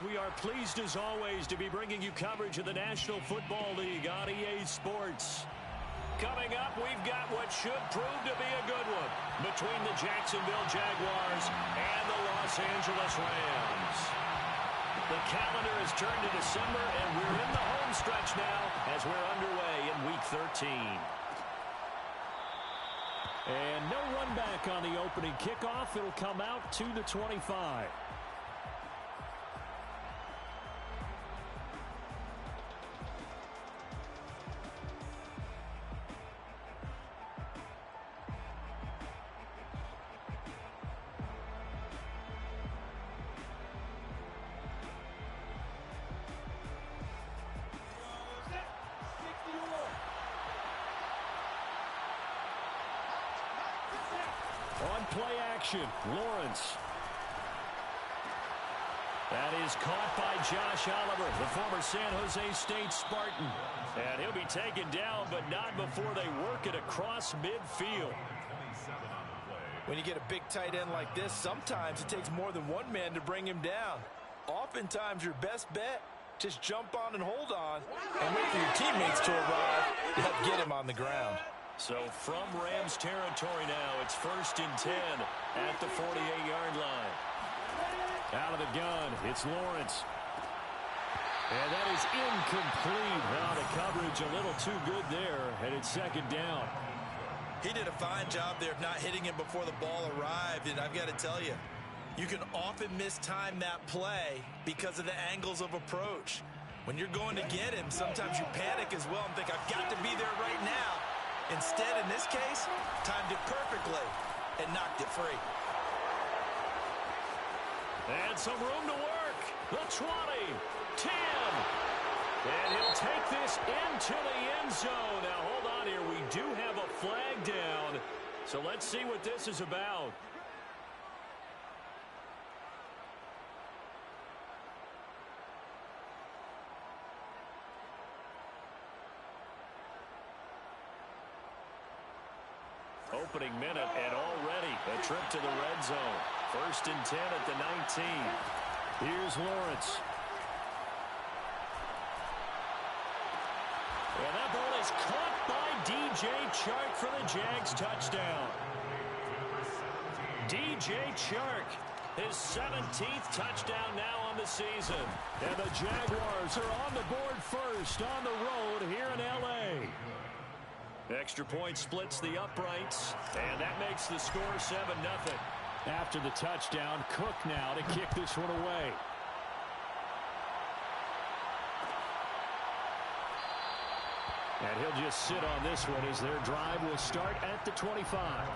We are pleased as always to be bringing you coverage of the National Football League on EA Sports. Coming up, we've got what should prove to be a good one between the Jacksonville Jaguars and the Los Angeles Rams. The calendar has turned to December, and we're in the home stretch now as we're underway in Week 13. And no run back on the opening kickoff. It'll come out to the 25. On play action, Lawrence. That is caught by Josh Oliver, the former San Jose State Spartan. And he'll be taken down, but not before they work it across midfield. When you get a big tight end like this, sometimes it takes more than one man to bring him down. Oftentimes, your best bet, just jump on and hold on and wait for your teammates to arrive to help get him on the ground. So from Rams territory now, it's 1st and 10 at the 48-yard line. Out of the gun, it's Lawrence. And that is incomplete. Now the coverage a little too good there, and it's 2nd down. He did a fine job there of not hitting him before the ball arrived, and I've got to tell you, you can often mistime that play because of the angles of approach. When you're going to get him, sometimes you panic as well and think, I've got to be there right now. Instead, in this case, timed it perfectly and knocked it free. And some room to work. The 20, 10. And he'll take this into the end zone. Now, hold on here. We do have a flag down. So let's see what this is about. Opening minute, and already a trip to the red zone. 1st and 10 at the 19. Here's Lawrence. And that ball is caught by DJ Chark for the Jags touchdown. DJ Chark, his 17th touchdown now on the season. And the Jaguars are on the board first on the road here in L.A. Extra point splits the uprights, and that makes the score 7-0. After the touchdown, Cook now to kick this one away. And he'll just sit on this one as their drive will start at the 25.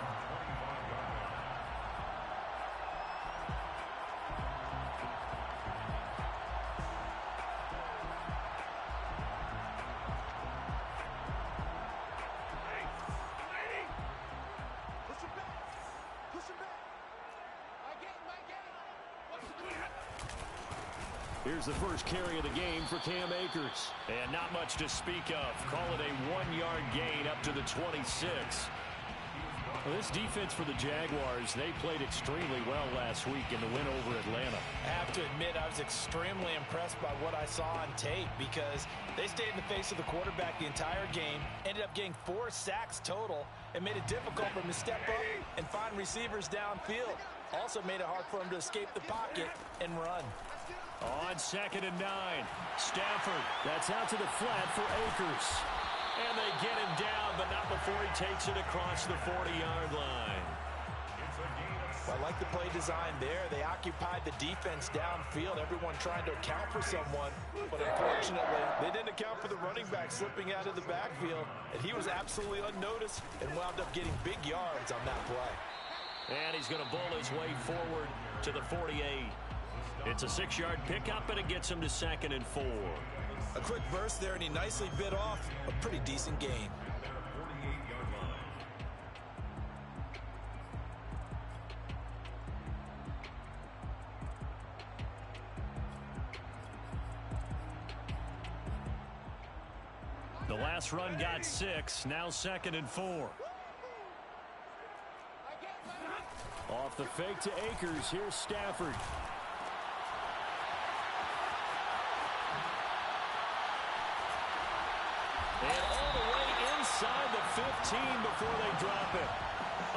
Here's the first carry of the game for Cam Akers. And not much to speak of. Call it a 1-yard gain up to the 26. Well, this defense for the Jaguars, they played extremely well last week in the win over Atlanta. I have to admit, I was extremely impressed by what I saw on tape because they stayed in the face of the quarterback the entire game, ended up getting 4 sacks total, and made it difficult for him to step up and find receivers downfield. Also made it hard for him to escape the pocket and run. On 2nd and 9, Stafford. That's out to the flat for Akers. And they get him down, but not before he takes it across the 40-yard line. Well, I like the play design there. They occupied the defense downfield, everyone trying to account for someone. But unfortunately, they didn't account for the running back slipping out of the backfield. And he was absolutely unnoticed and wound up getting big yards on that play. And he's going to bull his way forward to the 48. It's a 6-yard pickup, and it gets him to 2nd and 4. A quick burst there, and he nicely bit off a pretty decent gain. The last run got 6, now 2nd and 4. Off the fake to Akers, here's Stafford. 15 before they drop it.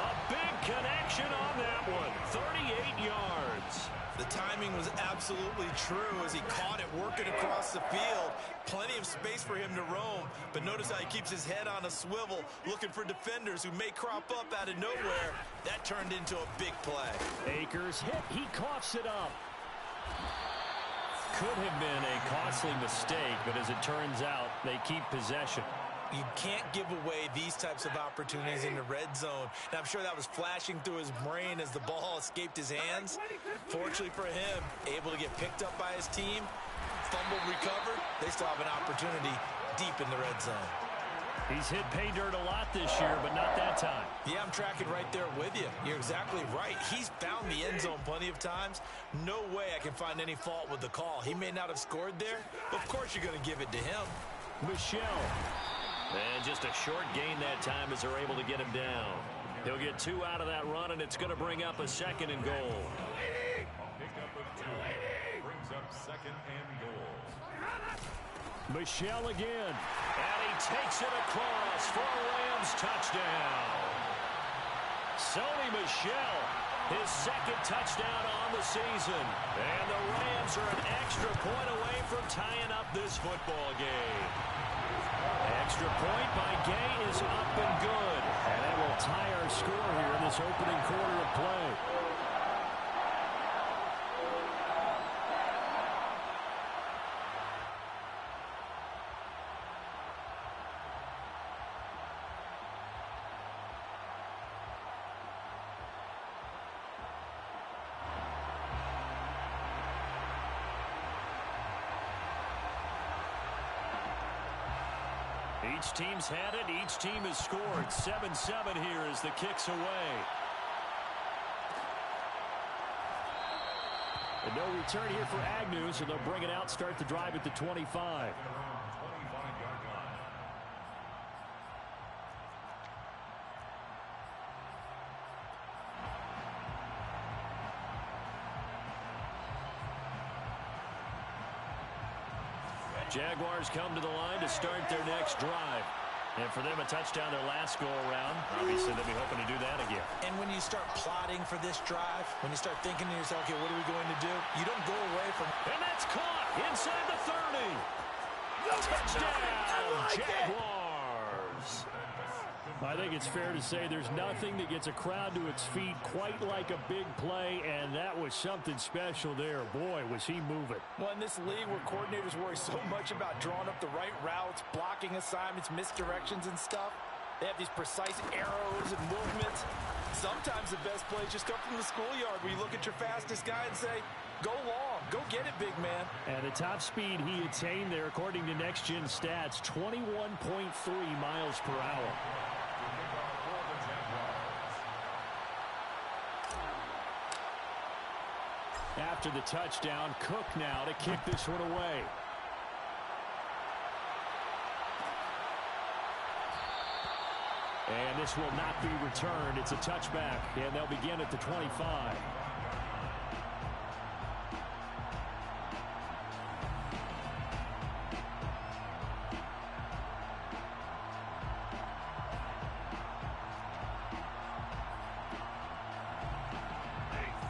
A big connection on that one. 38 yards. The timing was absolutely true as he caught it working across the field. Plenty of space for him to roam. But notice how he keeps his head on a swivel looking for defenders who may crop up out of nowhere. That turned into a big play. Akers hit. He coughs it up. Could have been a costly mistake, but as it turns out, they keep possession. You can't give away these types of opportunities in the red zone. And I'm sure that was flashing through his brain as the ball escaped his hands. Fortunately for him, able to get picked up by his team, fumbled, recovered. They still have an opportunity deep in the red zone. He's hit pay dirt a lot this year, but not that time. Yeah, I'm tracking right there with you. You're exactly right. He's found the end zone plenty of times. No way I can find any fault with the call. He may not have scored there, but of course you're going to give it to him. Michelle. And just a short gain that time as they're able to get him down. He'll get 2 out of that run, and it's going to bring up a 2nd and goal. Pickup of 2 brings up 2nd and goal. Michelle again. And he takes it across for a Rams touchdown. Sony Michel, his 2nd touchdown on the season. And the Rams are an extra point away from tying up this football game. Extra point by Gay is up and good. And that will tie our score here in this opening quarter of play. Each team's had it. Each team has scored. 7-7 here as the kick's away. And no return here for Agnew, so they'll bring it out, start the drive at the 25. Jaguars come to the line to start their next drive. And for them, a touchdown their last go-around. Obviously, they'll be hoping to do that again. And when you start plotting for this drive, when you start thinking to yourself, okay, what are we going to do? You don't go away from... And that's caught inside the 30. Touchdown, Jaguars. I think it's fair to say there's nothing that gets a crowd to its feet quite like a big play, and that was something special there. Boy, was he moving. Well, in this league where coordinators worry so much about drawing up the right routes, blocking assignments, misdirections and stuff, they have these precise arrows and movements. Sometimes the best plays just come from the schoolyard where you look at your fastest guy and say, go long, go get it, big man. And the top speed he attained there, according to Next Gen Stats, 21.3 miles per hour. After the touchdown, Cook now to kick this one away. And this will not be returned. It's a touchback, and they'll begin at the 25.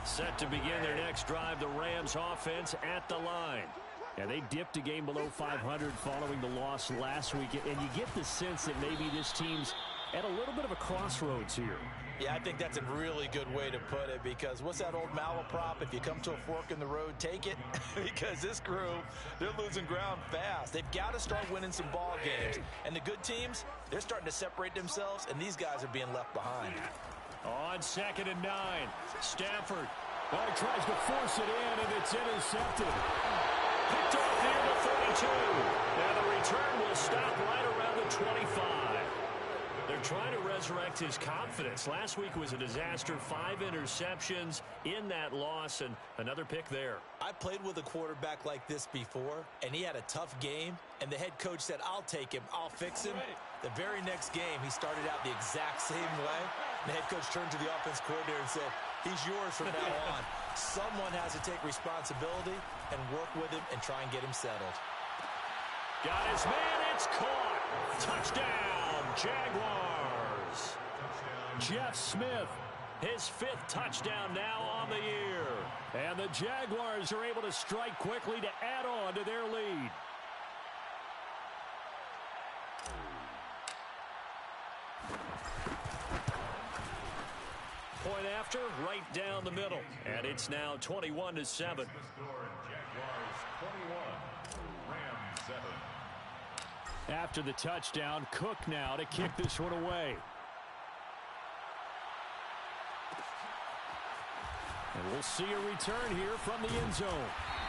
Set to begin their next drive, the Rams offense at the line. And they dipped a game below 500 following the loss last week. And you get the sense that maybe this team's at a little bit of a crossroads here. Yeah, I think that's a really good way to put it, because what's that old malaprop? If you come to a fork in the road, take it. Because this crew, they're losing ground fast. They've got to start winning some ball games. And the good teams, they're starting to separate themselves, and these guys are being left behind. On 2nd and 9, Stafford. He tries to force it in, and it's intercepted. Picked off near the 32. And the return will stop right around the 25. They're trying to resurrect his confidence. Last week was a disaster. 5 interceptions in that loss, and another pick there. I played with a quarterback like this before, and he had a tough game, and the head coach said, I'll take him, I'll fix him. The very next game, he started out the exact same way. The head coach turned to the offense coordinator and said, he's yours from now on. Someone has to take responsibility and work with him and try and get him settled. Got his man. It's caught. Touchdown, Jaguars. Jeff Smith, His 5th touchdown now on the year. and the Jaguars are able to strike quickly to add on to their lead. Point after, right down the middle. And it's now 21-7. The score, Jaguars 21, Rams 7. After the touchdown, Cook now to kick this one away. And we'll see a return here from the end zone.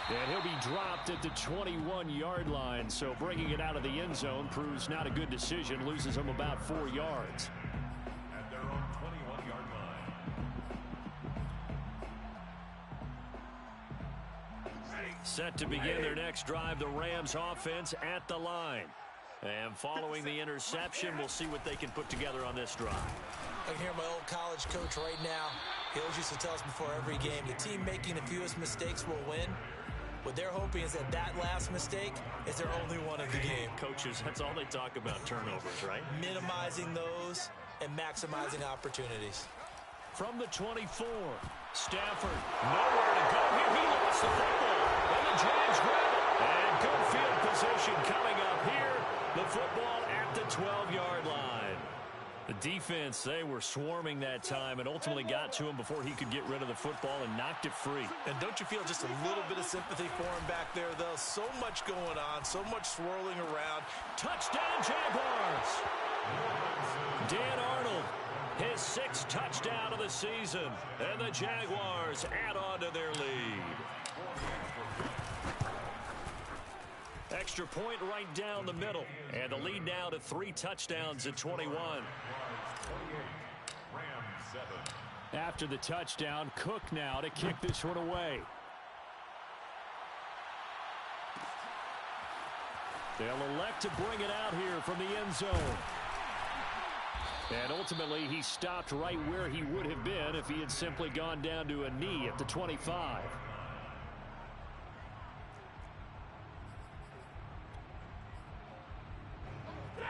And he'll be dropped at the 21-yard line. So bringing it out of the end zone proves not a good decision. Loses him about 4 yards. At their own 21-yard line. Set to begin their next drive, the Rams offense at the line. And following the interception, we'll see what they can put together on this drive. I can hear my old college coach right now. He always used to tell us before every game, the team making the fewest mistakes will win. What they're hoping is that that last mistake is their only one of the game. Coaches, that's all they talk about, turnovers, right? Minimizing those and maximizing opportunities. From the 24, Stafford, nowhere to go here. He lost the football, and the Jags grab it. And good field position coming up here. The football at the 12-yard line. The defense, they were swarming that time and ultimately got to him before he could get rid of the football and knocked it free. And don't you feel just a little bit of sympathy for him back there, though? So much going on, so much swirling around. Touchdown, Jaguars! Dan Arnold, his 6th touchdown of the season. And the Jaguars add on to their lead. Extra point right down the middle. And the lead now to 3 touchdowns at 21. After the touchdown, Cook now to kick this one away. They'll elect to bring it out here from the end zone. And ultimately, he stopped right where he would have been if he had simply gone down to a knee at the 25.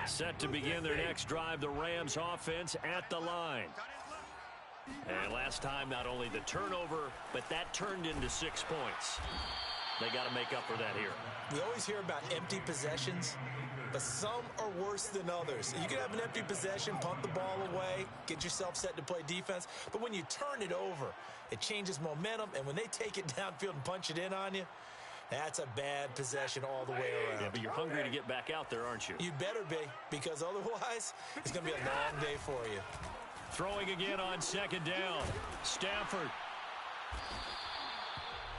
Set to begin their next drive, the Rams offense at the line. And last time, not only the turnover, but that turned into 6 points. They got to make up for that here. We always hear about empty possessions, but some are worse than others. You can have an empty possession, punt the ball away, get yourself set to play defense, but when you turn it over, it changes momentum, and when they take it downfield and punch it in on you, that's a bad possession all the way around. Yeah, but you're hungry to get back out there, aren't you? You better be, because otherwise, it's going to be a long day for you. Throwing again on 2nd down. Stafford.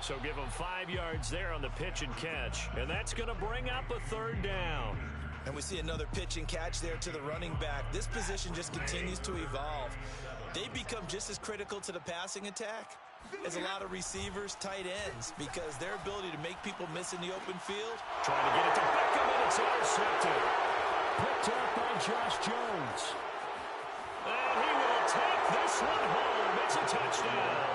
So give him 5 yards there on the pitch and catch. And that's going to bring up a 3rd down. And we see another pitch and catch there to the running back. This position just continues to evolve. They become just as critical to the passing attack as a lot of receivers, tight ends, because their ability to make people miss in the open field. Trying to get it to Beckham, and it's intercepted. Picked up by Josh Jones. And he will take this one home. It's a touchdown.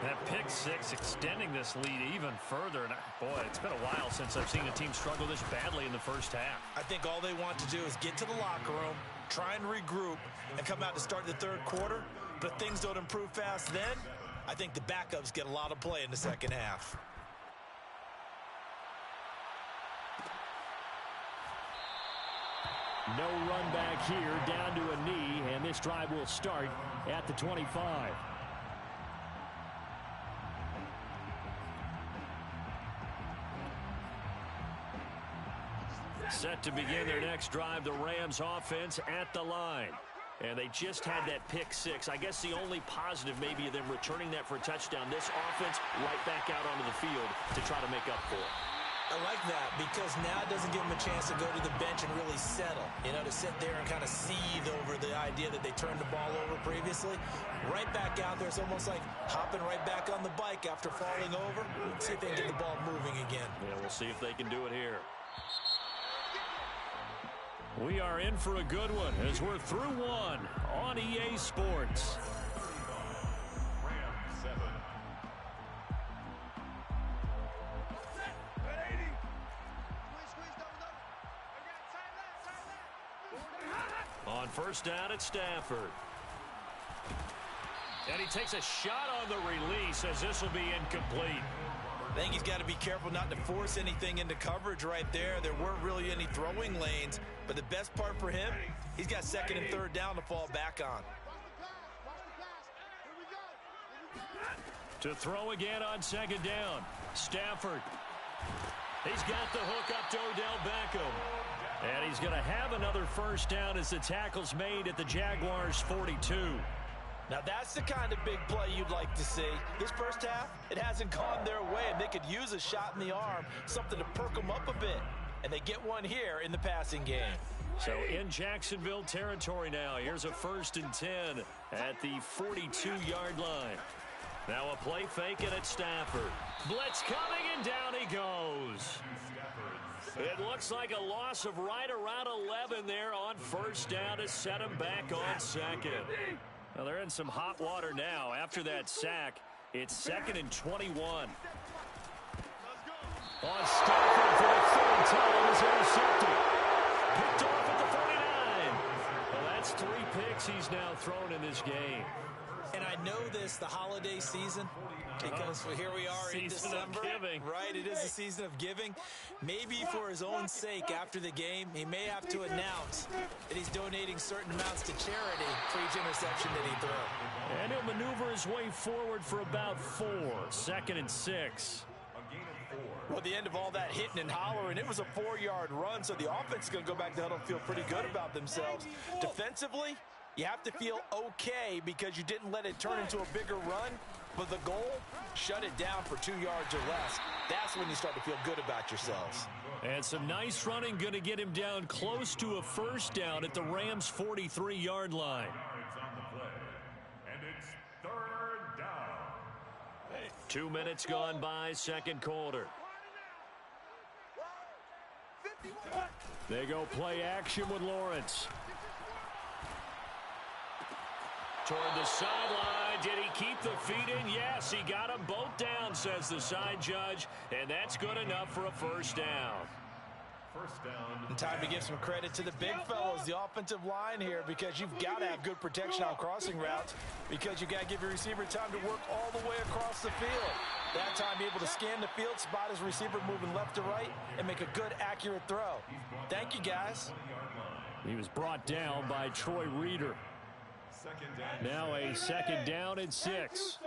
That pick 6 extending this lead even further. And boy, it's been a while since I've seen a team struggle this badly in the first half. I think all they want to do is get to the locker room, try and regroup, and come out to start the 3rd quarter. But if things don't improve fast then, I think the backups get a lot of play in the 2nd half. No run back here, down to a knee, and this drive will start at the 25. Set to begin their next drive, the Rams offense at the line. And they just had that pick 6. I guess the only positive maybe of them returning that for a touchdown. This offense right back out onto the field to try to make up for it. I like that because now it doesn't give them a chance to go to the bench and really settle. You know, to sit there and kind of seethe over the idea that they turned the ball over previously. Right back out there, it's almost like hopping right back on the bike after falling over. Let's see if they can get the ball moving again. Yeah, we'll see if they can do it here. We are in for a good one as we're through one on EA Sports. Rams 7. On first down at Stafford. And he takes a shot on the release as this will be incomplete. I think he's got to be careful not to force anything into coverage right there. There weren't really any throwing lanes, but the best part for him, he's got second and third down to fall back on. To throw again on second down. Stafford. He's got the hook up to Odell Beckham. And he's going to have another first down as the tackle's made at the Jaguars' 42. Now that's the kind of big play you'd like to see. This first half, it hasn't gone their way, and they could use a shot in the arm, something to perk them up a bit. And they get one here in the passing game. So in Jacksonville territory now, here's a 1st and 10 at the 42-yard line. Now a play fake it at Stafford. Blitz coming, and down he goes. It looks like a loss of right around 11 there on first down to set him back on second. Well, they're in some hot water now. After that sack, it's 2nd and 21. On Stafford for the third time is intercepted. Picked off at the 49. Well, that's 3 picks he's now thrown in this game. And I know this, the holiday season, because here we are in December. Right, it is the season of giving. Maybe for his own sake after the game, he may have to announce that he's donating certain amounts to charity for each interception that he throws. And he'll maneuver his way forward for about 4. 2nd and 6. Well, at the end of all that hitting and hollering, it was a 4-yard run, so the offense is going to go back to huddle and feel pretty good about themselves. Defensively, you have to feel okay because you didn't let it turn into a bigger run, but the goal, shut it down for 2 yards or less. That's when you start to feel good about yourselves. And some nice running going to get him down close to a first down at the Rams' 43-yard line. And it's 3rd down. 2 minutes gone by, second quarter. They go play action with Lawrence. Toward the sideline. Did he keep the feet in? Yes, he got them both down, says the side judge, and that's good enough for a first down. First down. And time to give some credit to the big fellas, the offensive line here, because you've got to have good protection on crossing routes, because you've got to give your receiver time to work all the way across the field. That time, be able to scan the field, spot his receiver moving left to right, and make a good, accurate throw. Thank you, guys. He was brought down by Troy Reeder. Now a 2nd down and 6.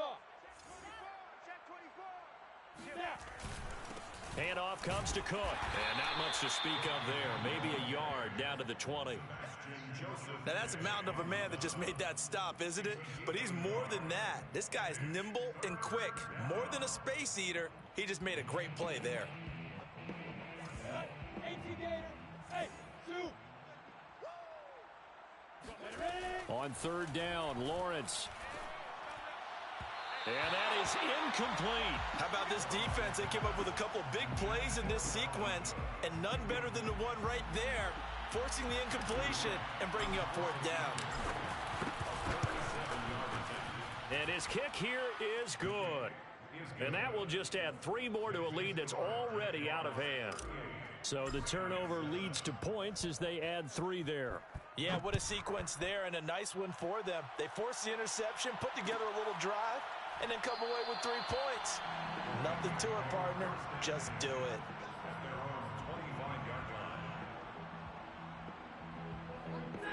Handoff comes to Cook. And not much to speak of there. Maybe a yard down to the 20. Now that's a mountain of a man that just made that stop, isn't it? But he's more than that. This guy's nimble and quick. More than a space eater. He just made a great play there. On 3rd down, Lawrence. And that is incomplete. How about this defense? They came up with a couple big plays in this sequence, and none better than the one right there, forcing the incompletion and bringing up 4th down. And his kick here is good. And that will just add 3 more to a lead that's already out of hand. So the turnover leads to points as they add 3 there. Yeah, what a sequence there, and a nice one for them. They forced the interception, put together a little drive, and then come away with 3 points. Nothing to it, partner. Just do it.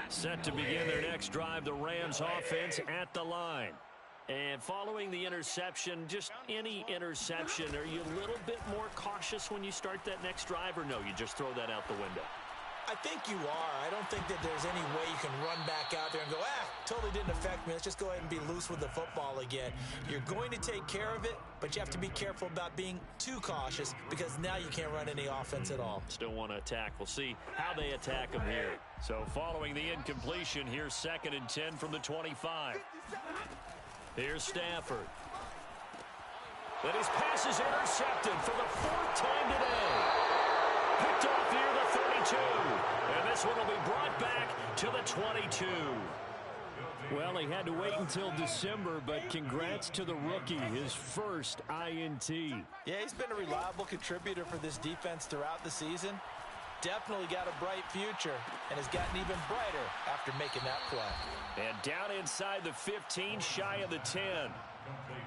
Set to begin their next drive, the Rams offense at the line. And following the interception, just any interception, are you a little bit more cautious when you start that next drive, or no, you just throw that out the window? I think you are. I don't think that there's any way you can run back out there and go, totally didn't affect me. Let's just go ahead and be loose with the football again. You're going to take care of it, but you have to be careful about being too cautious because now you can't run any offense at all. Still want to attack. We'll see how they attack them here. So following the incompletion, here's 2nd and 10 from the 25. Here's Stafford. Then his pass is intercepted for the 4th time today. Picked off near the 32. And this one will be brought back to the 22. Well, he had to wait until December, but congrats to the rookie, his first INT. Yeah, he's been a reliable contributor for this defense throughout the season. definitely got a bright future and has gotten even brighter after making that play. And down inside the 15, shy of the 10.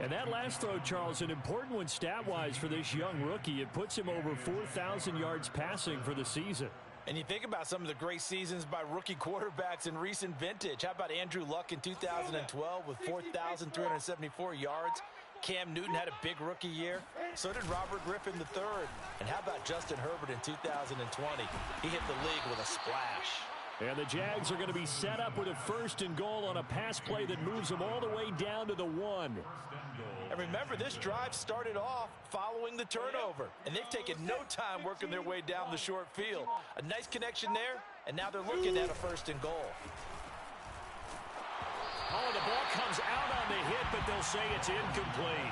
And that last throw, Charles, an important one stat-wise for this young rookie. It puts him over 4,000 yards passing for the season. And you think about some of the great seasons by rookie quarterbacks in recent vintage. How about Andrew Luck in 2012 with 4,374 yards? Cam Newton had a big rookie year. So did Robert Griffin III. And how about Justin Herbert in 2020? He hit the league with a splash. And the Jags are going to be set up with a 1st and goal on a pass play that moves them all the way down to the 1. And remember, this drive started off following the turnover. And they've taken no time working their way down the short field. A nice connection there, and now they're looking at a 1st and goal. Oh, the ball comes out on the hit, but they'll say it's incomplete.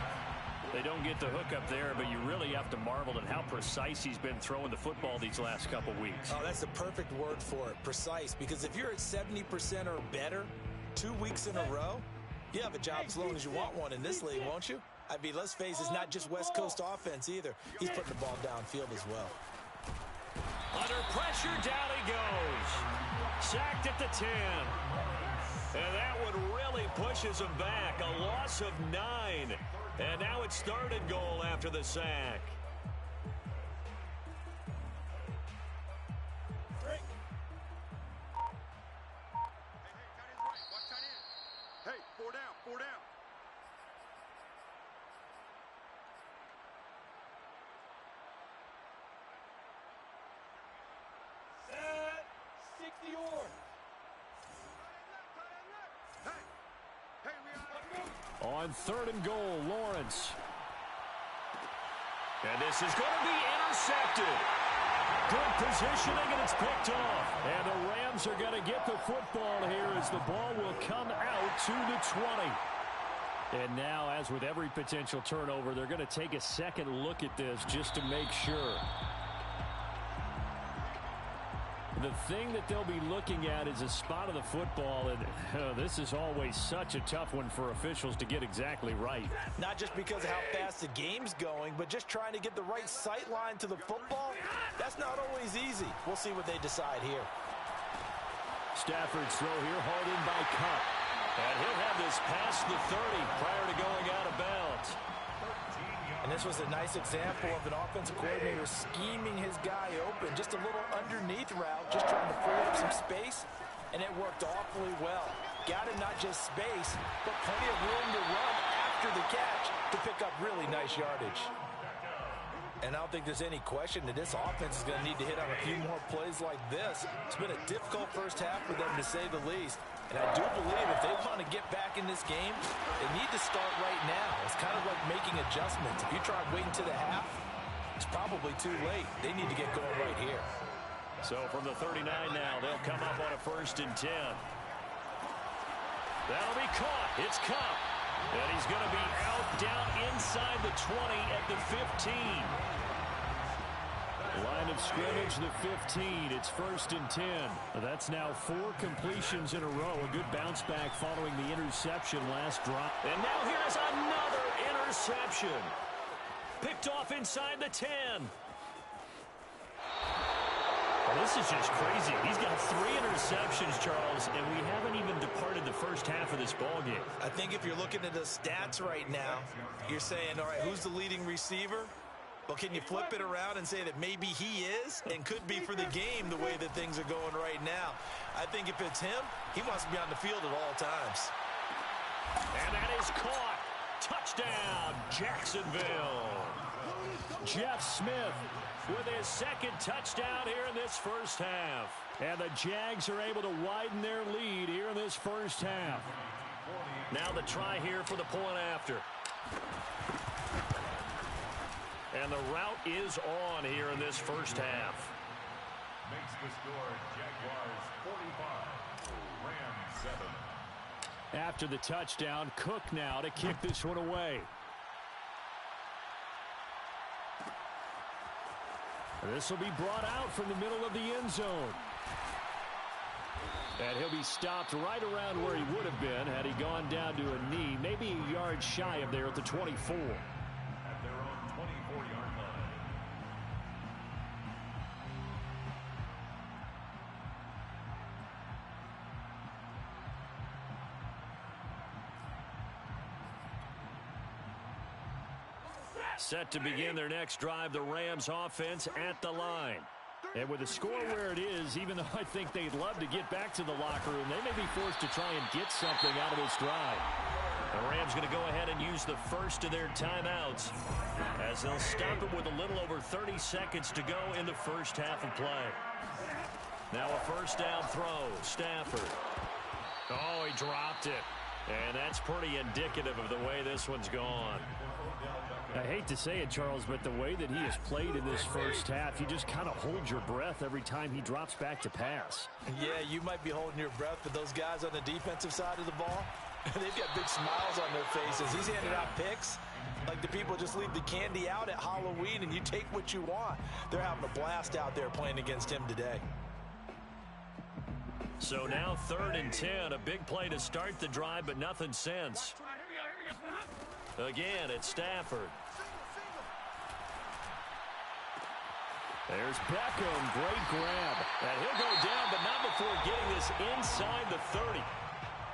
They don't get the hook up there, but you really have to marvel at how precise he's been throwing the football these last couple weeks. Oh, that's the perfect word for it, precise. Because if you're at 70% or better 2 weeks in a row, you have a job as long as you want one in this league, won't you? I mean, let's face it, it's not just West Coast offense either. He's putting the ball downfield as well. Under pressure, down he goes. Sacked at the 10. And that one really pushes him back. A loss of 9. And now it's 3rd and goal after the sack. Hey, 4 down, 4 down. Set 60 or. On 3rd and goal, Lawrence. And this is going to be intercepted. Good positioning, and it's picked off. And the Rams are going to get the football here as the ball will come out to the 20. And now, as with every potential turnover, they're going to take a second look at this just to make sure. The thing that they'll be looking at is a spot of the football, and this is always such a tough one for officials to get exactly right. Not just because of how fast the game's going, but just trying to get the right sight line to the football. That's not always easy. We'll see what they decide here. Stafford's throw here, hauled in by Cup. And he'll have this past the 30 prior to going out of bounds. And this was a nice example of an offensive coordinator scheming his guy open. Just a little underneath route, just trying to free up some space, and it worked awfully well. Got him not just space, but plenty of room to run after the catch to pick up really nice yardage. And I don't think there's any question that this offense is going to need to hit on a few more plays like this. It's been a difficult first half for them, to say the least. And I do believe if they want to get back in this game, they need to start right now. It's kind of like making adjustments. If you try waiting to the half, it's probably too late. They need to get going right here. So from the 39 now, they'll come up on a 1st and 10. That'll be caught. It's Cup. And he's going to be out down inside the 20 at the 15. Line of scrimmage, the 15. It's 1st and 10. That's now 4 completions in a row. A good bounce back following the interception last drop. And now here's another interception. Picked off inside the 10. Well, this is just crazy. He's got 3 interceptions, Charles, and we haven't even departed the first half of this ballgame. I think if you're looking at the stats right now, you're saying, all right, who's the leading receiver? Well, can you flip it around and say that maybe he is and could be for the game the way that things are going right now? I think if it's him, he wants to be on the field at all times. And that is caught. Touchdown, Jacksonville. Jeff Smith with his 2nd touchdown here in this first half. And the Jags are able to widen their lead here in this first half. Now the try here for the point after. And the route is on here in this first half. Makes the score Jaguars 45, Rams 7. After the touchdown, Cook now to kick this one away. This will be brought out from the middle of the end zone. And he'll be stopped right around where he would have been had he gone down to a knee, maybe a yard shy of there at the 24. At their own 24-yard line. Set to begin their next drive, the Rams offense at the line. And with the score where it is, even though I think they'd love to get back to the locker room, they may be forced to try and get something out of this drive. The Rams going to go ahead and use the first of their timeouts as they'll stop it with a little over 30 seconds to go in the first half of play. Now a first down throw, Stafford. Oh, he dropped it. And that's pretty indicative of the way this one's gone. I hate to say it, Charles, but the way that he has played in this first half, you just kind of hold your breath every time he drops back to pass. Yeah, you might be holding your breath, but those guys on the defensive side of the ball, they've got big smiles on their faces. He's handing out picks like the people just leave the candy out at Halloween and you take what you want. They're having a blast out there playing against him today. So now 3rd and 10, a big play to start the drive, but nothing since. Again, it's Stafford. There's Beckham, great grab. And he'll go down, but not before getting this inside the 30.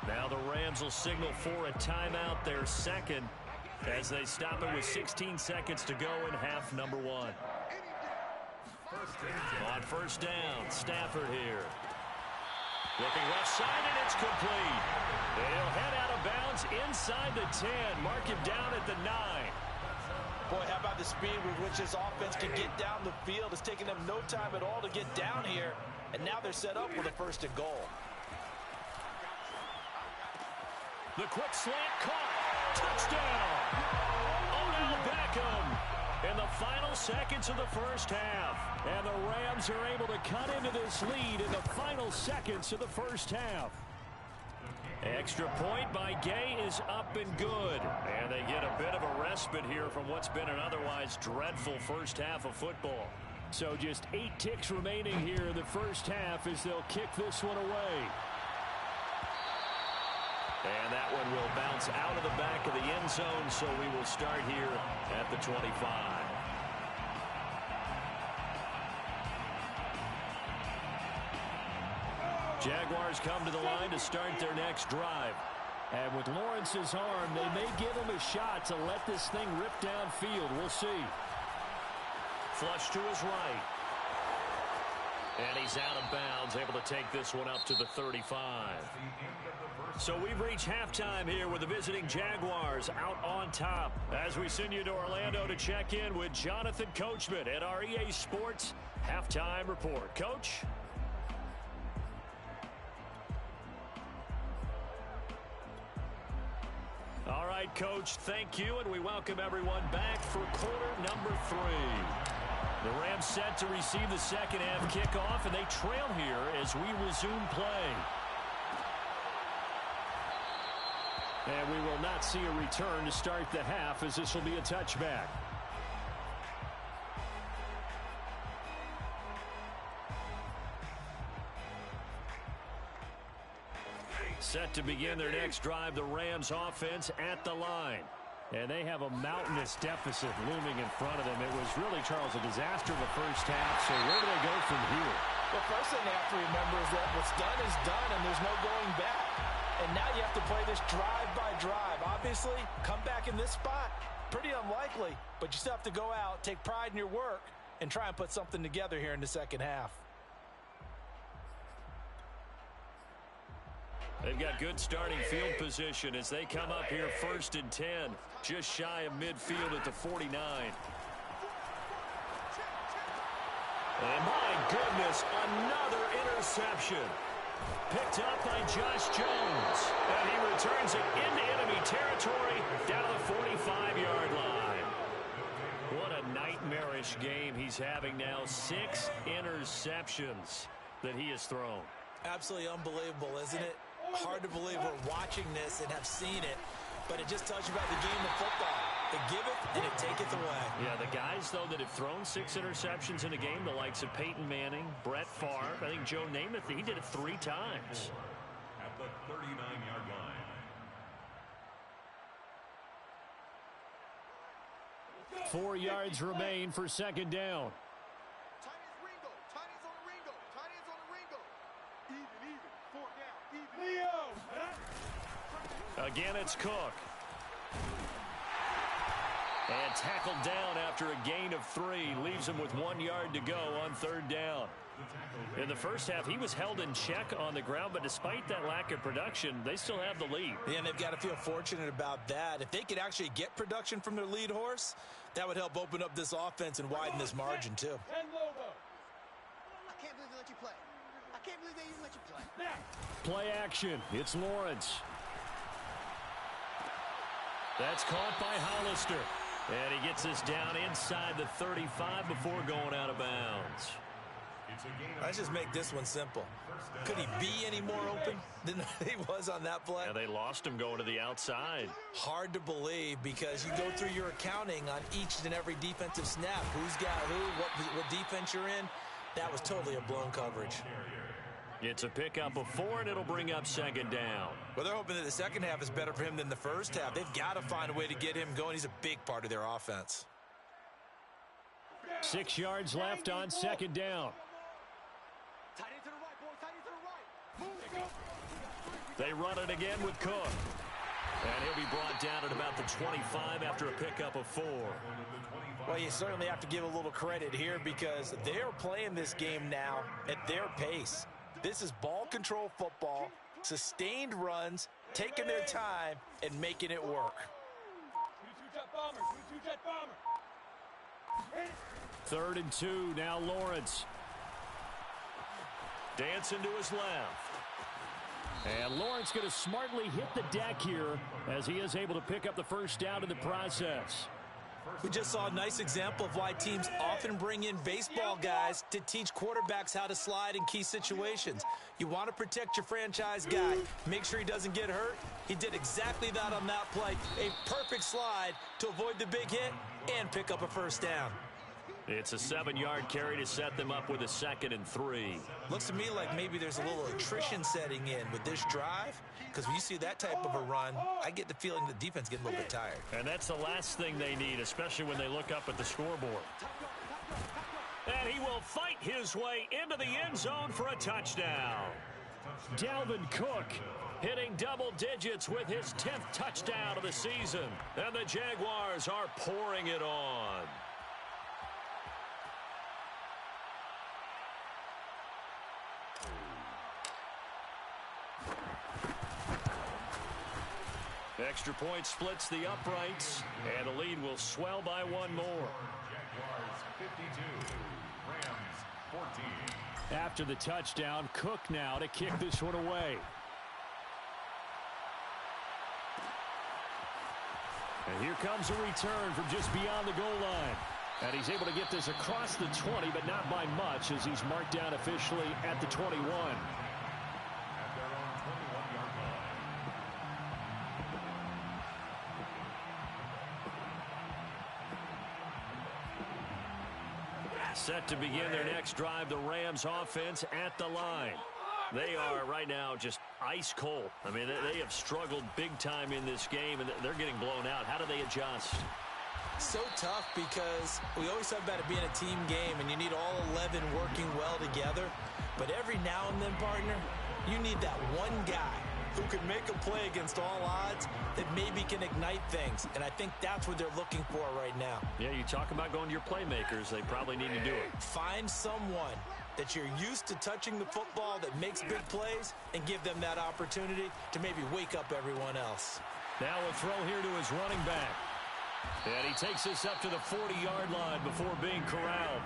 Now the Rams will signal for a timeout, their second, as they stop it with 16 seconds to go in half number 1. On first down, Stafford here. Looking left side, and it's complete. And he'll head out of bounds inside the 10. Mark him down at the 9. Boy, how about the speed with which this offense can get down the field? It's taking them no time at all to get down here. And now they're set up with a 1st and goal. The quick slant caught. Touchdown. Odell Beckham in the final seconds of the first half. And the Rams are able to cut into this lead in the final seconds of the first half. Extra point by Gay is up and good. And they get a bit of a respite here from what's been an otherwise dreadful first half of football. So just 8 ticks remaining here in the first half as they'll kick this one away. And that one will bounce out of the back of the end zone, so we will start here at the 25. Jaguars come to the line to start their next drive. And with Lawrence's arm, they may give him a shot to let this thing rip downfield. We'll see. Flush to his right. And he's out of bounds, able to take this one up to the 35. So we've reached halftime here with the visiting Jaguars out on top. As we send you to Orlando to check in with Jonathan Coachman at our EA Sports Halftime Report. Coach? All right, Coach, thank you, and we welcome everyone back for quarter number 3. The Rams set to receive the second half kickoff, and they trail here as we resume play. And we will not see a return to start the half, as this will be a touchback. Set to begin their next drive, the Rams offense at the line. And they have a mountainous deficit looming in front of them. It was really, Charles, a disaster in the first half. So where do they go from here? The first thing they have to remember is that what's done is done, and there's no going back. And now you have to play this drive by drive. Obviously, come back in this spot, pretty unlikely. But you still have to go out, take pride in your work, and try and put something together here in the second half. They've got good starting field position as they come up here 1st and 10, just shy of midfield at the 49. And my goodness, another interception. Picked up by Josh Jones. And he returns it into enemy territory down to the 45-yard line. What a nightmarish game he's having now. 6 interceptions that he has thrown. Absolutely unbelievable, isn't it? Hard to believe we're watching this and have seen it, but it just tells you about the game of football. They give it and it taketh away. Yeah, the guys, though, that have thrown 6 interceptions in a game, the likes of Peyton Manning, Brett Favre, I think Joe Namath, he did it 3 times. At the 39-yard line. 4 yards remain for second down. Again, it's Cook. And tackled down after a gain of 3. Leaves him with 1 yard to go on 3rd down. In the first half, he was held in check on the ground, but despite that lack of production, they still have the lead. Yeah, and they've got to feel fortunate about that. If they could actually get production from their lead horse, that would help open up this offense and widen this margin, too. I can't believe they let you play. I can't believe they even let you play. Play action. It's Lawrence. That's caught by Hollister. And he gets us down inside the 35 before going out of bounds. Let's just make this one simple. Could he be any more open than he was on that play? Yeah, they lost him going to the outside. Hard to believe because you go through your accounting on each and every defensive snap. Who's got who, what defense you're in. That was totally a blown coverage. It's a pickup of 4, and it'll bring up 2nd down. Well, they're hoping that the second half is better for him than the first half. They've got to find a way to get him going. He's a big part of their offense. 6 yards left on 2nd down. Tight end to the right, boy. Tight end to the right. Move. They run it again with Cook. And he'll be brought down at about the 25 after a pickup of 4. Well, you certainly have to give a little credit here because they're playing this game now at their pace. This is ball control football, sustained runs, taking their time, and making it work. 3rd and 2, now Lawrence. Dancing to his left. And Lawrence going to smartly hit the deck here as he is able to pick up the 1st down in the process. We just saw a nice example of why teams often bring in baseball guys to teach quarterbacks how to slide in key situations. You want to protect your franchise guy. Make sure he doesn't get hurt. He did exactly that on that play. A perfect slide to avoid the big hit and pick up a 1st down. It's a 7-yard carry to set them up with a 2nd and 3. Looks to me like maybe there's a little attrition setting in with this drive, because when you see that type of a run, I get the feeling the defense getting a little bit tired. And that's the last thing they need, especially when they look up at the scoreboard. And he will fight his way into the end zone for a touchdown. Dalvin Cook hitting double digits with his 10th touchdown of the season. And the Jaguars are pouring it on. Extra point splits the uprights, and the lead will swell by 1 more. Jaguars 52, Rams 14. After the touchdown, Cook now to kick this one away. And here comes a return from just beyond the goal line. And he's able to get this across the 20, but not by much as he's marked down officially at the 21. Set to begin their next drive, the Rams offense at the line. They are right now just ice cold. I mean, they have struggled big time in this game, and they're getting blown out. How do they adjust? So tough because we always talk about it being a team game, and you need all 11 working well together. But every now and then, partner, you need that one guy who can make a play against all odds that maybe can ignite things. And I think that's what they're looking for right now. Yeah, you talk about going to your playmakers. They probably need to do it. Find someone that you're used to touching the football that makes big plays and give them that opportunity to maybe wake up everyone else. Now a throw here to his running back. And he takes this up to the 40-yard line before being corralled.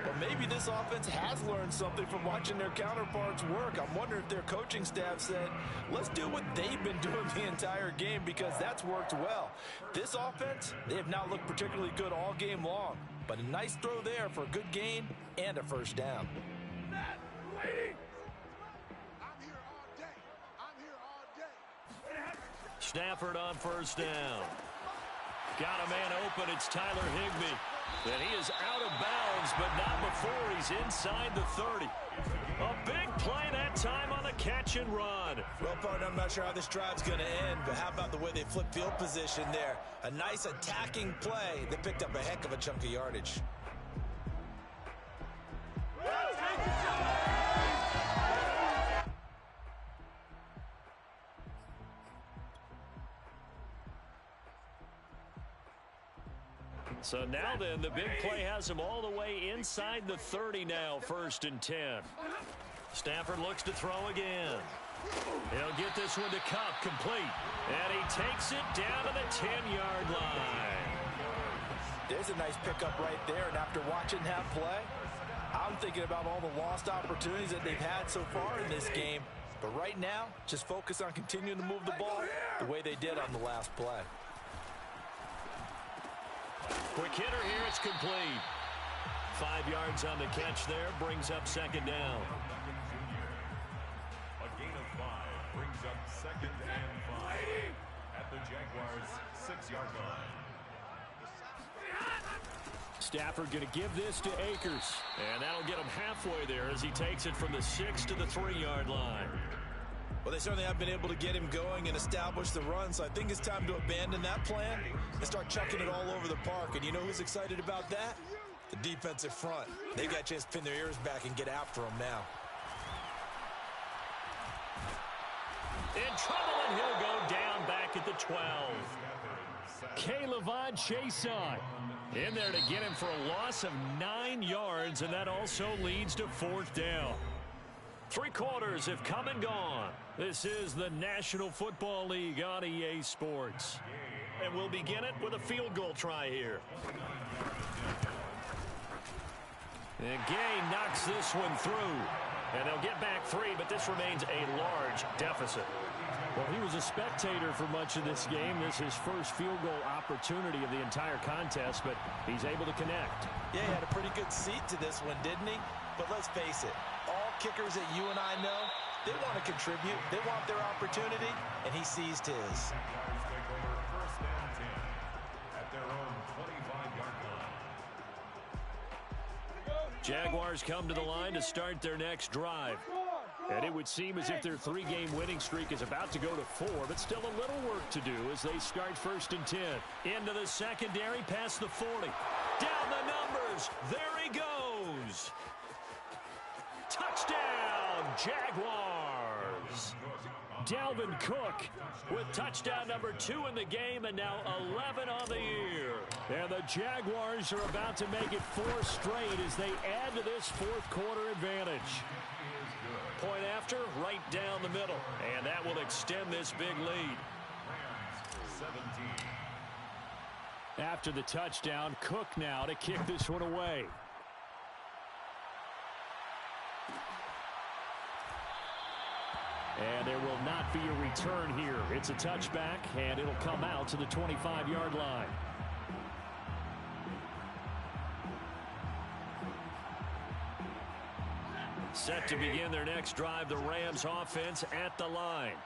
But maybe this offense has learned something from watching their counterparts work. I'm wondering if their coaching staff said, let's do what they've been doing the entire game because that's worked well. This offense, they have not looked particularly good all game long. But a nice throw there for a good gain and a 1st down. Stafford on 1st down. Got a man open. It's Tyler Higbee. And he is out of bounds, but not before he's inside the 30. A big play that time on the catch and run. Well, partner, I'm not sure how this drive's going to end, but how about the way they flip field position there? A nice attacking play that picked up a heck of a chunk of yardage. So now then, the big play has him all the way inside the 30 now, 1st and 10. Stafford looks to throw again. He'll get this one to Cup, complete. And he takes it down to the 10-yard line. There's a nice pickup right there, and after watching that play, I'm thinking about all the lost opportunities that they've had so far in this game. But right now, just focus on continuing to move the ball the way they did on the last play. Quick hitter here, it's complete. 5 yards on the catch there, brings up 2nd down. A gain of 5 brings up 2nd and 5 at the Jaguars' 6-yard line. Stafford going to give this to Akers. And that'll get him halfway there as he takes it from the 6 to the 3-yard line. Well, they certainly have been able to get him going and establish the run, so I think it's time to abandon that plan and start chucking it all over the park. And you know who's excited about that? The defensive front. They've got a chance to pin their ears back and get after him now. In trouble, and he'll go down back at the 12. K'Lavon Chaisson in there to get him for a loss of 9 yards, and that also leads to 4th down. 3 quarters have come and gone. This is the National Football League on EA Sports. And we'll begin it with a field goal try here. And Gay knocks this one through. And they'll get back 3, but this remains a large deficit. Well, he was a spectator for much of this game. This is his first field goal opportunity of the entire contest, but he's able to connect. Yeah, he had a pretty good seat to this one, didn't he? But let's face it, all kickers that you and I know, they want to contribute. They want their opportunity, and he seized his. Jaguars take over 1st and 10 at their own 25-yard line. Jaguars come to the line to start their next drive. And it would seem as if their 3-game winning streak is about to go to 4, but still a little work to do as they start 1st and 10. Into the secondary, past the 40. Down the numbers. There he goes. Touchdown, Jaguars. Dalvin Cook with touchdown number 2 in the game and now 11 on the year. And the Jaguars are about to make it 4 straight as they add to this 4th quarter advantage. Point after, right down the middle. And that will extend this big lead. 17. After the touchdown, Cook now to kick this one away. And there will not be a return here. It's a touchback, and it'll come out to the 25-yard line. Set to begin their next drive, the Rams offense at the line.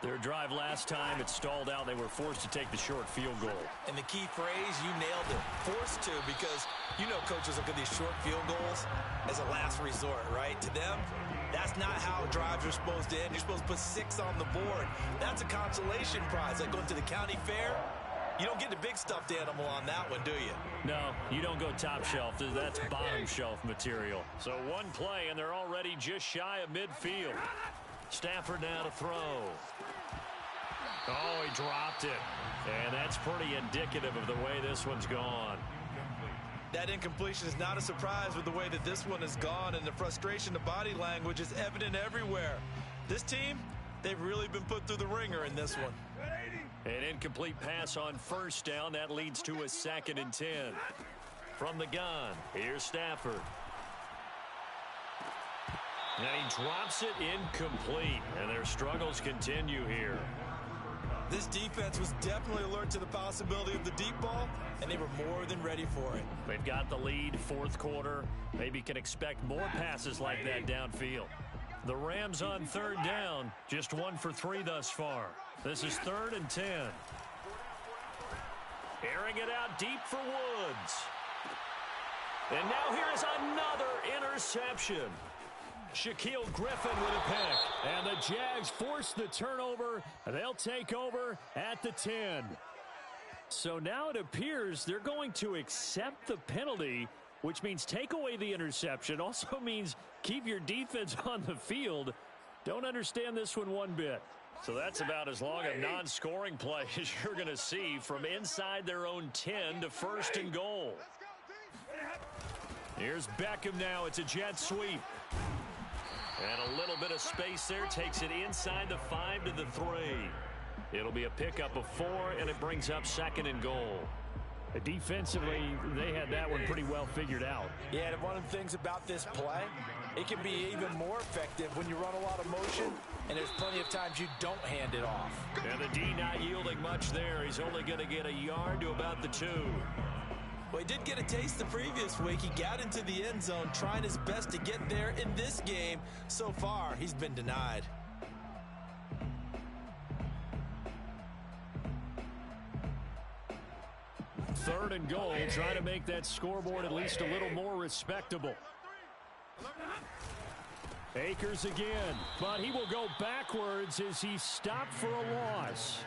Their drive last time, it stalled out. They were forced to take the short field goal. And the key phrase, you nailed it. Forced to, because you know coaches look at these short field goals as a last resort, right? To them, that's not how drives are supposed to end. You're supposed to put 6 on the board. That's a consolation prize. Like going to the county fair, you don't get the big stuffed animal on that one, do you? No, you don't go top shelf. That's bottom shelf material. So one play, and they're already just shy of midfield. Stafford now to throw. Oh, he dropped it. And that's pretty indicative of the way this one's gone. That incompletion is not a surprise with the way that this one has gone, and the frustration, the body language is evident everywhere. This team, they've really been put through the ringer in this one. An incomplete pass on 1st down. That leads to a 2nd and 10. From the gun, here's Stafford. And he drops it incomplete, and their struggles continue here. This defense was definitely alert to the possibility of the deep ball, and they were more than ready for it. They've got the lead, 4th quarter. Maybe can expect more passes like that downfield. The Rams on 3rd down, just 1 for 3 thus far. This is 3rd and 10. Airing it out deep for Woods. And now here is another interception. Shaquille Griffin with a pick. And the Jags force the turnover. They'll take over at the 10. So now it appears they're going to accept the penalty, which means take away the interception. Also means keep your defense on the field. Don't understand this one bit. So that's about as long a non-scoring play as you're going to see from inside their own 10 to 1st and goal. Here's Beckham now. It's a jet sweep. And a little bit of space there. Takes it inside the 5 to the 3. It'll be a pickup of 4, and it brings up 2nd and goal. Defensively, they had that one pretty well figured out. Yeah, and one of the things about this play, it can be even more effective when you run a lot of motion, and there's plenty of times you don't hand it off. And the D not yielding much there. He's only going to get a yard to about the 2. Well, he did get a taste the previous week. He got into the end zone trying his best to get there in this game. So far, he's been denied. Third and goal, trying to make that scoreboard at least a little more respectable. Akers again, but he will go backwards as he stopped for a loss.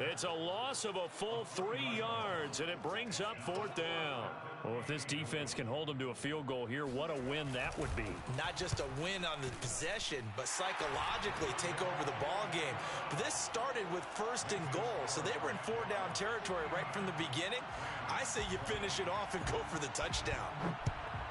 It's a loss of a full 3 yards, and it brings up 4th down. Well, if this defense can hold them to a field goal here, what a win that would be. Not just a win on the possession, but psychologically take over the ball game. But this started with 1st and goal, so they were in 4-down territory right from the beginning. I say you finish it off and go for the touchdown.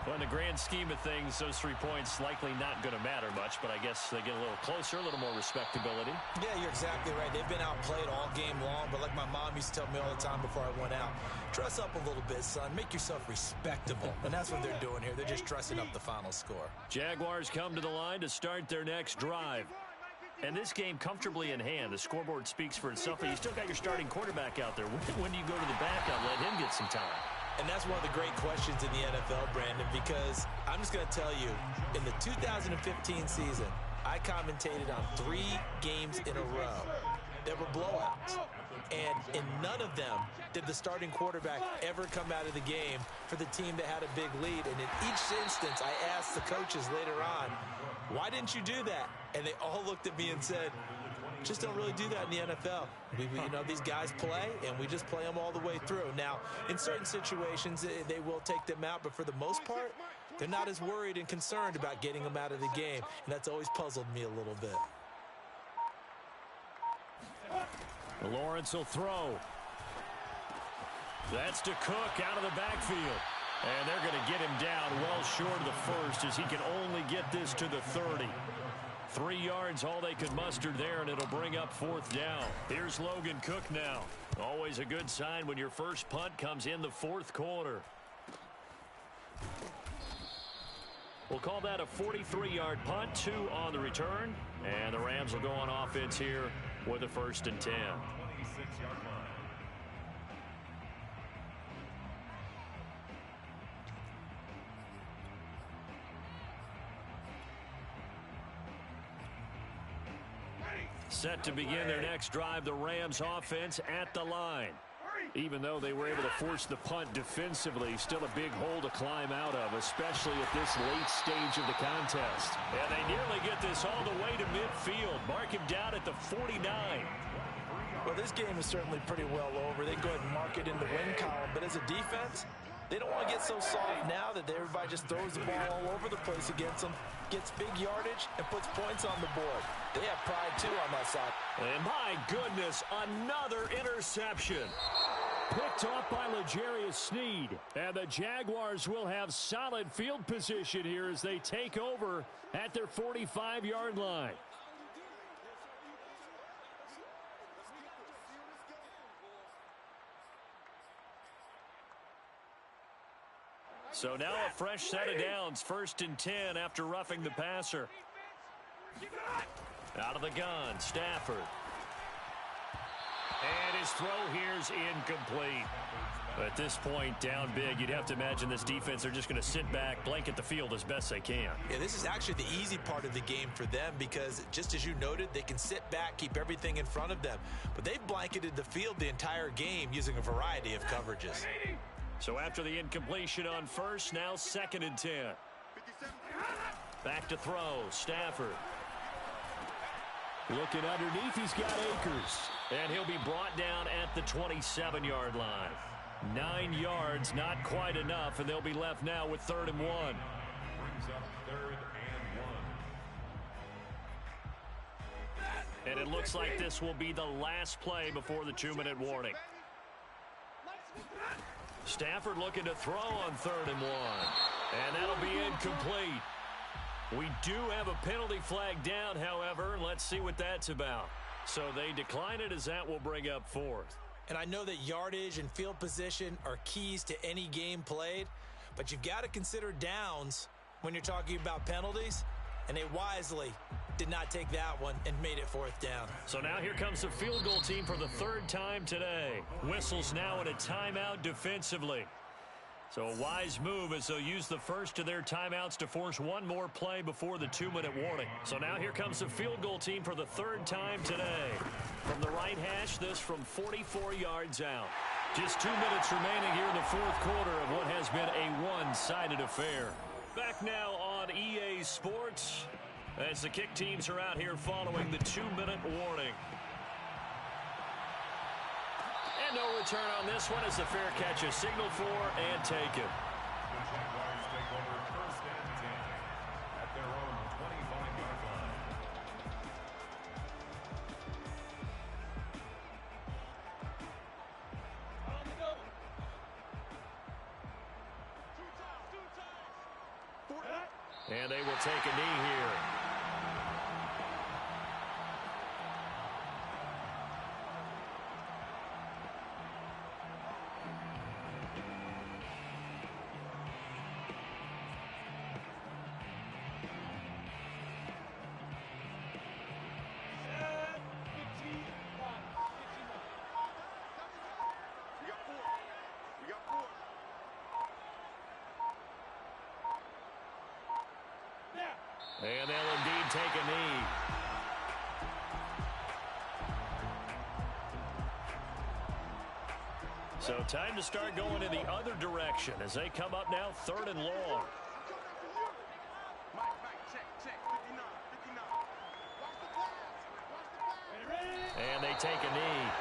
Well, in the grand scheme of things, those 3 points likely not going to matter much, but I guess they get a little closer, a little more respectability. Yeah, you're exactly right. They've been outplayed all game long, but like my mom used to tell me all the time before I went out, dress up a little bit, son. Make yourself respectable. And that's what they're doing here. They're just dressing up the final score. Jaguars come to the line to start their next drive. And this game comfortably in hand. The scoreboard speaks for itself, but you still got your starting quarterback out there. When do you go to the backup, let him get some time? And that's one of the great questions in the NFL, Brandon, because I'm just going to tell you, in the 2015 season, I commentated on 3 games in a row that were blowouts. And in none of them did the starting quarterback ever come out of the game for the team that had a big lead. And in each instance, I asked the coaches later on, why didn't you do that? And they all looked at me and said, just don't really do that in the NFL. You know, these guys play, and we just play them all the way through. Now, in certain situations, they will take them out, but for the most part, they're not as worried and concerned about getting them out of the game, and that's always puzzled me a little bit. Lawrence will throw. That's to Cook out of the backfield. And they're going to get him down well short of the 1st as he can only get this to the 30. 3 yards, all they could muster there, and it'll bring up 4th down. Here's Logan Cook now. Always a good sign when your first punt comes in the 4th quarter. We'll call that a 43-yard punt, 2 on the return. And the Rams will go on offense here with a 1st and 10. 26-yard line. Set to begin their next drive, the Rams offense at the line. Even though they were able to force the punt defensively, still a big hole to climb out of, especially at this late stage of the contest. And they nearly get this all the way to midfield. Mark him down at the 49. Well, this game is certainly pretty well over. They can go ahead and mark it in the win column, but as a defense, they don't want to get so soft now that everybody just throws the ball all over the place against them, gets big yardage, and puts points on the board. They have pride, too, on that side. And my goodness, another interception. Picked off by L'Jarius Sneed. And the Jaguars will have solid field position here as they take over at their 45-yard line. So now a fresh set of downs, 1st and 10 after roughing the passer. Out of the gun, Stafford. And his throw here's incomplete. At this point, down big, you'd have to imagine this defense, they're just going to sit back, blanket the field as best they can. Yeah, this is actually the easy part of the game for them because, just as you noted, they can sit back, keep everything in front of them. But they've blanketed the field the entire game using a variety of coverages. So after the incompletion on 1st, now 2nd and 10. Back to throw, Stafford. Looking underneath, he's got Akers. And he'll be brought down at the 27-yard line. 9 yards, not quite enough, and they'll be left now with 3rd and 1. Brings up 3rd and 1. And it looks like this will be the last play before the 2-minute warning. Stafford looking to throw on 3rd and 1. And that'll be incomplete. We do have a penalty flag down, however, and let's see what that's about. So they decline it as that will bring up 4th. And I know that yardage and field position are keys to any game played, but you've got to consider downs when you're talking about penalties, and they wisely did not take that one and made it 4th down. So now here comes the field goal team for the 3rd time today. Whistles now in a timeout defensively. So a wise move as they'll use the first of their timeouts to force one more play before the 2-minute warning. So now here comes the field goal team for the 3rd time today. From the right hash, this from 44 yards out. Just 2 minutes remaining here in the 4th quarter of what has been a one-sided affair. Back now on EA Sports as the kick teams are out here following the 2-minute warning. And no return on this one as the fair catch is signaled for and taken. The Jaguars take over 1st and 10 at their own 25-yard line. And they will take a knee here. And they'll indeed take a knee. So time to start going in the other direction as they come up now 3rd and long. And they take a knee.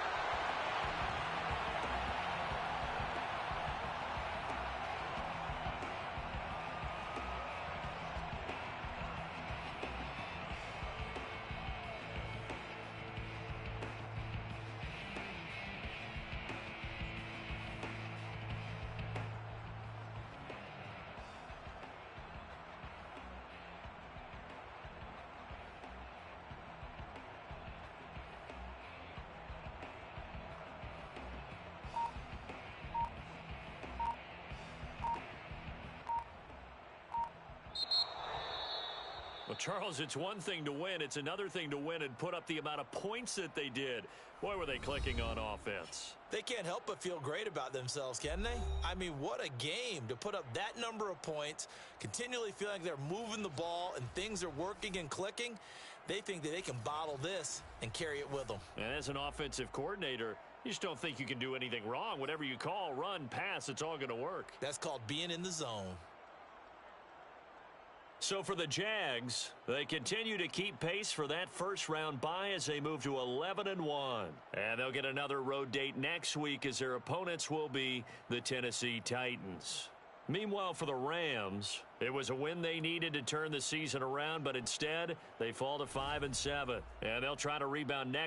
Well, Charles, it's one thing to win. It's another thing to win and put up the amount of points that they did. Boy, were they clicking on offense. They can't help but feel great about themselves, can they? I mean, what a game to put up that number of points, continually feel like they're moving the ball and things are working and clicking. They think that they can bottle this and carry it with them. And as an offensive coordinator, you just don't think you can do anything wrong. Whatever you call, run, pass, it's all going to work. That's called being in the zone. So for the Jags, they continue to keep pace for that first-round bye as they move to 11-1. And they'll get another road date next week as their opponents will be the Tennessee Titans. Meanwhile, for the Rams, it was a win they needed to turn the season around, but instead, they fall to 5-7. And they'll try to rebound next